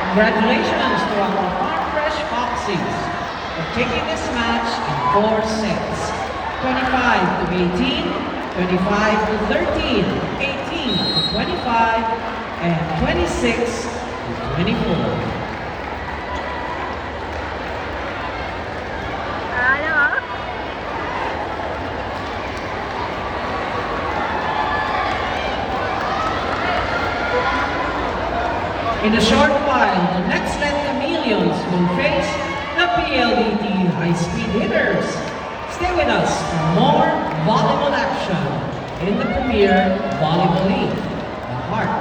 Congratulations to our Farm Fresh Foxes for taking this match in 4 sets. 25 to 18, 25 to 13, 18 to 25, and 26 to 24. In a short while, the next let chameleons will face the PLDT high-speed hitters. Stay with us for more volleyball action in the Premier Volleyball League, the heart